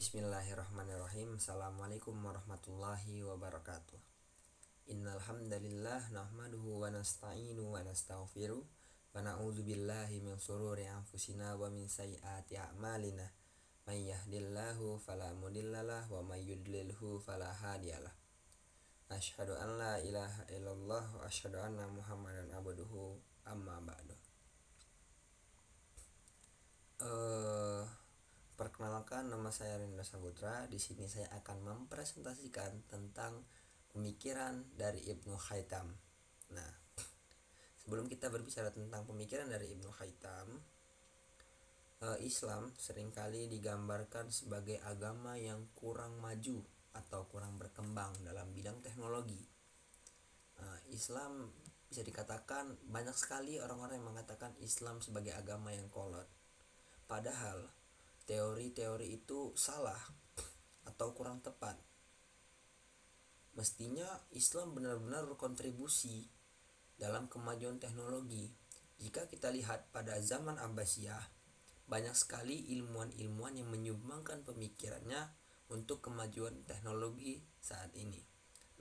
Bismillahirrahmanirrahim. Assalamualaikum warahmatullahi wabarakatuh. Innal hamdalillah nahmaduhu wa nasta'inu wa nastaghfiruh wa na'udzu billahi min shururi anfusina wa min sayyiati a'malina. May yahdihillahu fala mudhillalah wa may yudlilhu fala hadiyalah. Asyhadu an la ilaha illallah wa asyhadu anna Muhammadan abduhu amma ba'du. Perkenalkan, nama saya Rendra Saputra. Di sini saya akan mempresentasikan tentang pemikiran dari Ibnu Khaitam. Nah, sebelum kita berbicara tentang pemikiran dari Ibnu Khaitam, Islam seringkali digambarkan sebagai agama yang kurang maju atau kurang berkembang dalam bidang teknologi. Islam bisa dikatakan banyak sekali orang-orang yang mengatakan Islam sebagai agama yang kolot. Padahal teori-teori itu salah atau kurang tepat. Mestinya Islam benar-benar berkontribusi dalam kemajuan teknologi. Jika kita lihat pada zaman Abbasiyah, banyak sekali ilmuwan-ilmuwan yang menyumbangkan pemikirannya untuk kemajuan teknologi saat ini.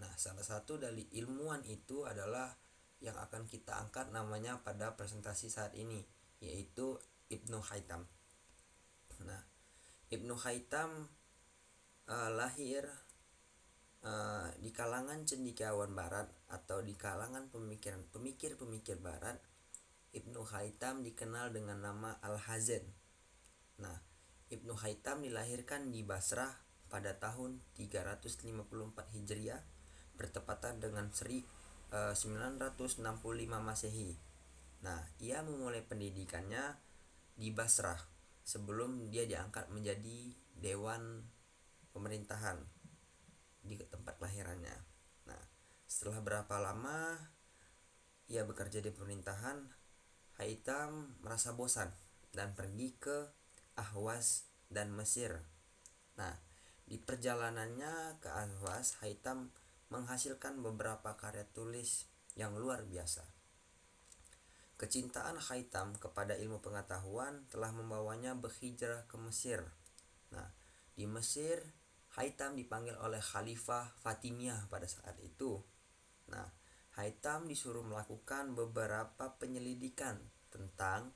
Nah, salah satu dari ilmuwan itu adalah yang akan kita angkat namanya pada presentasi saat ini, yaitu Ibnu Khaitam. Nah, Ibnu Khaitam lahir di kalangan cendekiawan barat atau di kalangan pemikir-pemikir barat. Ibnu Khaitam dikenal dengan nama Al-Hazan. Nah, Ibnu Khaitam dilahirkan di Basrah pada tahun 354 Hijriah bertepatan dengan 965 Masehi. Nah, ia memulai pendidikannya di Basrah sebelum dia diangkat menjadi dewan pemerintahan di tempat kelahirannya. Nah, setelah berapa lama ia bekerja di pemerintahan, Khaitam merasa bosan dan pergi ke Ahwas dan Mesir. Nah, di perjalanannya ke Ahwas, Khaitam menghasilkan beberapa karya tulis yang luar biasa. Kecintaan Khaitam kepada ilmu pengetahuan telah membawanya berhijrah ke Mesir. Nah, di Mesir, Khaitam dipanggil oleh Khalifah Fatimiyah pada saat itu. Nah, Khaitam disuruh melakukan beberapa penyelidikan tentang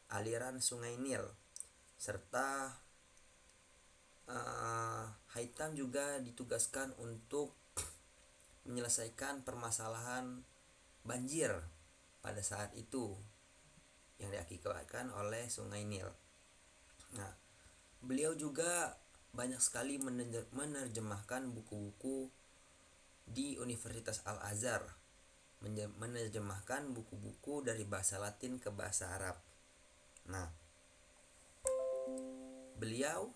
aliran Sungai Nil, serta Khaitam juga ditugaskan untuk menyelesaikan permasalahan banjir pada saat itu yang diakibatkan oleh Sungai Nil. Nah, beliau juga banyak sekali menerjemahkan buku-buku di Universitas Al-Azhar, menerjemahkan buku-buku dari bahasa Latin ke bahasa Arab. Nah, beliau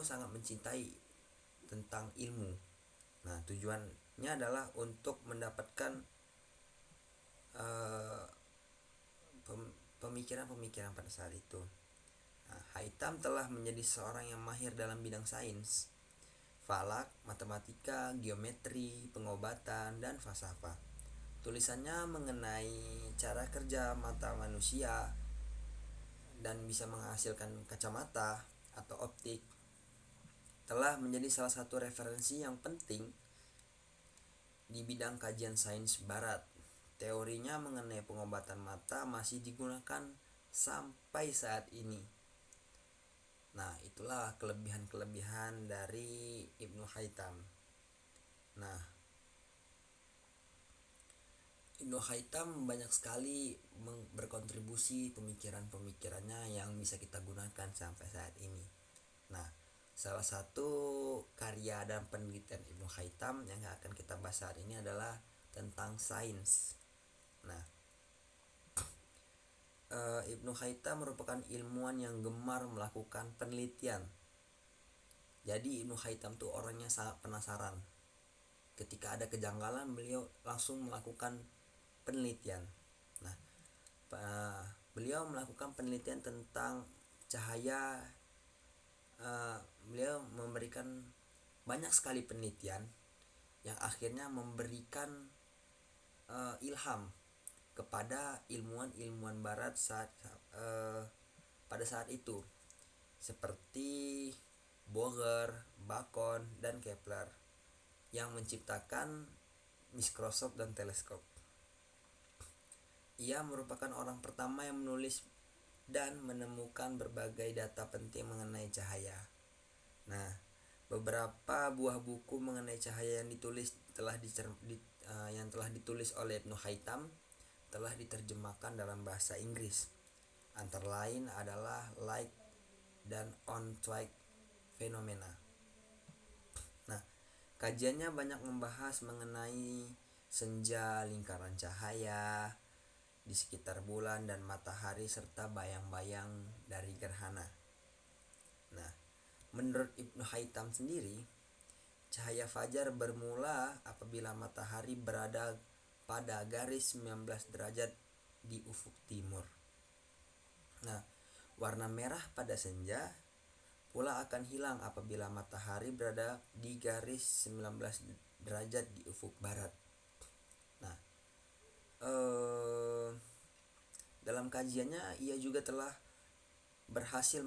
sangat mencintai tentang ilmu. Nah, tujuannya adalah untuk mendapatkan pemikiran-pemikiran pada saat itu. Nah, Khaitam telah menjadi seorang yang mahir dalam bidang sains, falak, matematika, geometri, pengobatan, dan falsafah. Tulisannya mengenai cara kerja mata manusia dan bisa menghasilkan kacamata atau optik telah menjadi salah satu referensi yang penting di bidang kajian sains barat. Teorinya mengenai pengobatan mata masih digunakan sampai saat ini. Nah, itulah kelebihan-kelebihan dari Ibnu Khaitam. Nah, Ibnu Khaitam banyak sekali berkontribusi pemikiran-pemikirannya yang bisa kita gunakan sampai saat ini. Nah, salah satu karya dan penelitian Ibnu Khaitam yang akan kita bahas saat ini adalah tentang sains. Nah, Ibnu Khaitam merupakan ilmuwan yang gemar melakukan penelitian. Jadi Ibnu Khaitam tuh orangnya sangat penasaran. Ketika ada kejanggalan, beliau langsung melakukan penelitian. Nah, beliau melakukan penelitian tentang cahaya. Beliau memberikan banyak sekali penelitian yang akhirnya memberikan ilham kepada ilmuwan-ilmuwan barat pada saat itu, seperti Bohr, Bacon, dan Kepler yang menciptakan mikroskop dan teleskop. Ia merupakan orang pertama yang menulis dan menemukan berbagai data penting mengenai cahaya. Nah, beberapa buah buku mengenai cahaya yang telah ditulis oleh Ibnu Haytham telah diterjemahkan dalam bahasa Inggris. Antara lain adalah Light dan On-Twilight Phenomena. Nah, kajiannya banyak membahas mengenai senja, lingkaran cahaya di sekitar bulan dan matahari, serta bayang-bayang dari gerhana. Nah, menurut Ibnu Haytham sendiri, cahaya fajar bermula apabila matahari berada pada garis 19 derajat di ufuk timur. Nah, warna merah pada senja pula akan hilang apabila matahari berada di garis 19 derajat di ufuk barat. Nah, dalam kajiannya ia juga telah berhasil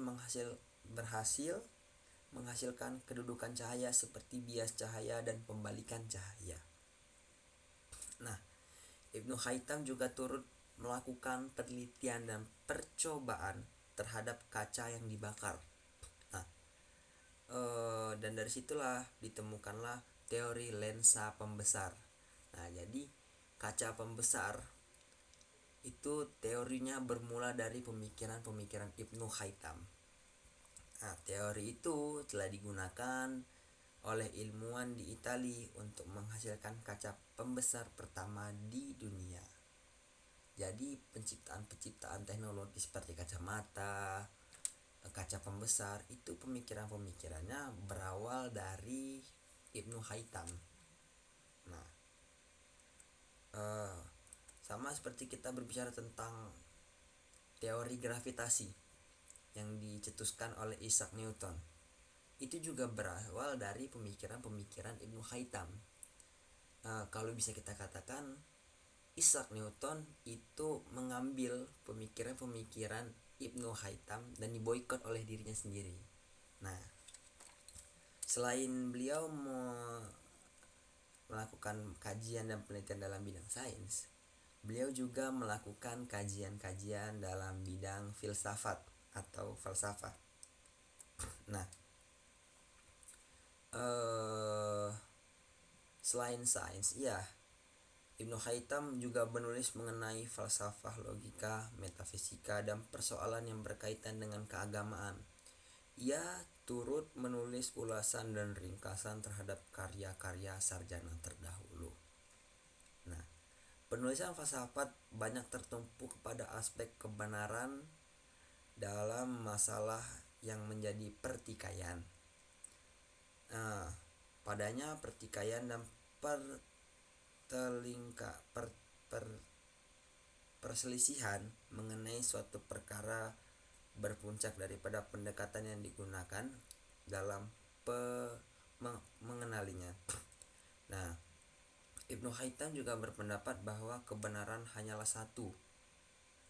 menghasilkan kedudukan cahaya seperti bias cahaya dan pembalikan cahaya. Nah, Ibnu Haytham juga turut melakukan penelitian dan percobaan terhadap kaca yang dibakar. Nah, dan dari situlah ditemukanlah teori lensa pembesar. Nah, jadi kaca pembesar itu teorinya bermula dari pemikiran Ibnu Haytham. Nah, teori itu telah digunakan oleh ilmuwan di Italia untuk menghasilkan kaca pembesar pertama di dunia. Jadi penciptaan teknologi seperti kacamata, kaca pembesar itu pemikirannya berawal dari Ibnu Haytham. Nah, sama seperti kita berbicara tentang teori gravitasi yang dicetuskan oleh Isaac Newton, itu juga berawal dari pemikiran Ibnu Haytham. Kalau bisa kita katakan Isaac Newton itu mengambil pemikiran Ibnu Haytham dan diboikot oleh dirinya sendiri. Nah, selain beliau melakukan kajian dan penelitian dalam bidang sains, beliau juga melakukan kajian-kajian dalam bidang filsafat atau falsafah. Nah, selain sains, Ibnu Haytham juga menulis mengenai falsafah, logika, metafisika, dan persoalan yang berkaitan dengan keagamaan. Ia turut menulis ulasan dan ringkasan terhadap karya-karya sarjana terdahulu. Nah, penulisan falsafat banyak tertumpu kepada aspek kebenaran dalam masalah yang menjadi pertikaian. Padanya pertikaian dan perselisihan mengenai suatu perkara berpuncak daripada pendekatan yang digunakan dalam mengenalinya. Nah, Ibnu Haytham juga berpendapat bahwa kebenaran hanyalah satu.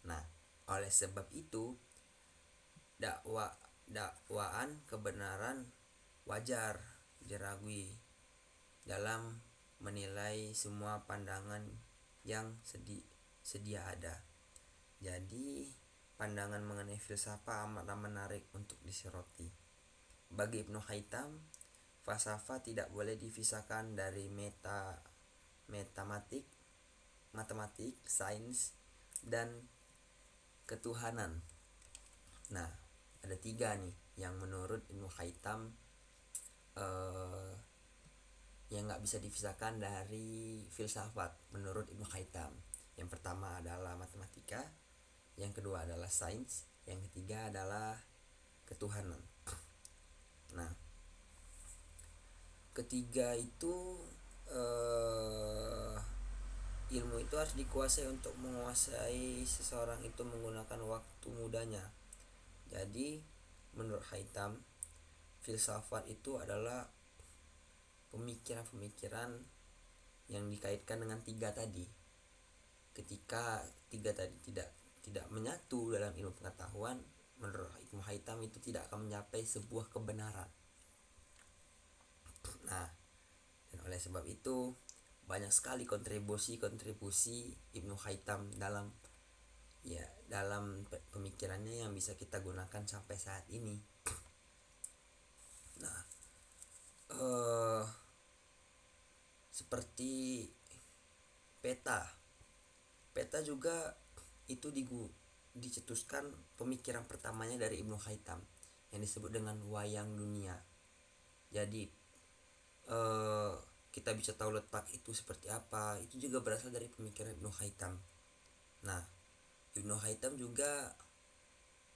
Nah, oleh sebab itu dakwaan kebenaran wajar diragui dalam menilai semua pandangan yang sedia ada. Jadi, pandangan mengenai filsafat amatlah menarik untuk disoroti. Bagi Ibnu Haytham, falsafah tidak boleh dipisahkan dari matematik, sains, dan ketuhanan. Nah, ada 3 nih yang menurut Ibnu Haytham yang gak bisa dipisahkan dari filsafat menurut Ibnu Haytham. Yang pertama adalah matematika, yang kedua adalah sains, yang ketiga adalah ketuhanan. Nah, ketiga itu ilmu itu harus dikuasai. Untuk menguasai seseorang itu menggunakan waktu mudanya. Jadi menurut Haytham, filsafat itu adalah pemikiran yang dikaitkan dengan 3 tadi. ketika tiga tadi tidak menyatu dalam ilmu pengetahuan, menurut Ibnu Haytham itu tidak akan mencapai sebuah kebenaran. Nah, dan oleh sebab itu banyak sekali kontribusi Ibnu Haytham dalam pemikirannya yang bisa kita gunakan sampai saat ini. Nah, seperti peta juga itu dicetuskan pemikiran pertamanya dari Ibnu Haytham yang disebut dengan wayang dunia. Jadi kita bisa tahu letak itu seperti apa, itu juga berasal dari pemikiran Ibnu Haytham. Nah, Ibnu Haytham juga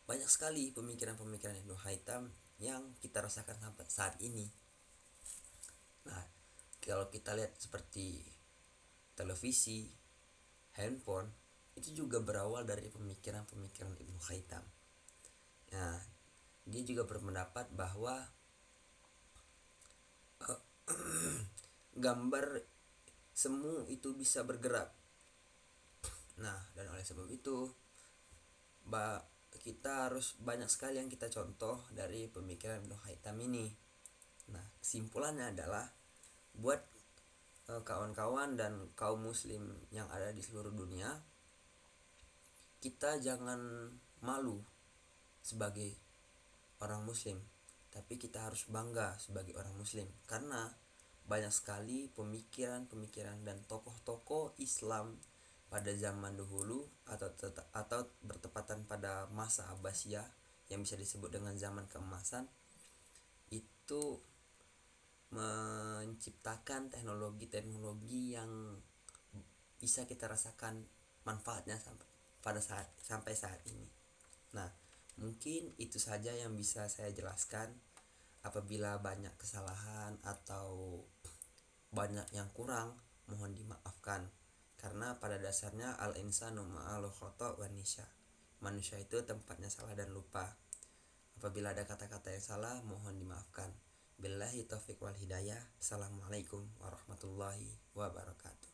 banyak sekali pemikiran-pemikiran Ibnu Haytham yang kita rasakan sampai saat ini. Nah, kalau kita lihat seperti televisi, handphone, itu juga berawal dari pemikiran-pemikiran Ibnu Haytham. Nah, dia juga berpendapat bahwa gambar semu itu bisa bergerak. Nah, dan oleh sebab itu kita harus banyak sekali yang kita contoh dari pemikiran Ibnu Haytham ini. Nah, kesimpulannya adalah buat kawan-kawan dan kaum muslim yang ada di seluruh dunia, kita jangan malu sebagai orang muslim, tapi kita harus bangga sebagai orang muslim, karena banyak sekali pemikiran-pemikiran dan tokoh-tokoh Islam pada zaman dahulu atau bertepatan pada masa Abbasiyah yang bisa disebut dengan zaman keemasan, itu menciptakan teknologi yang bisa kita rasakan manfaatnya sampai saat ini. Nah, mungkin itu saja yang bisa saya jelaskan. Apabila banyak kesalahan atau banyak yang kurang, mohon dimaafkan. Karena pada dasarnya al-insanu ma'al khata' wa nisya. Manusia itu tempatnya salah dan lupa. Apabila ada kata-kata yang salah, mohon dimaafkan. Billahi taufiq wal hidayah. Assalamualaikum warahmatullahi wabarakatuh.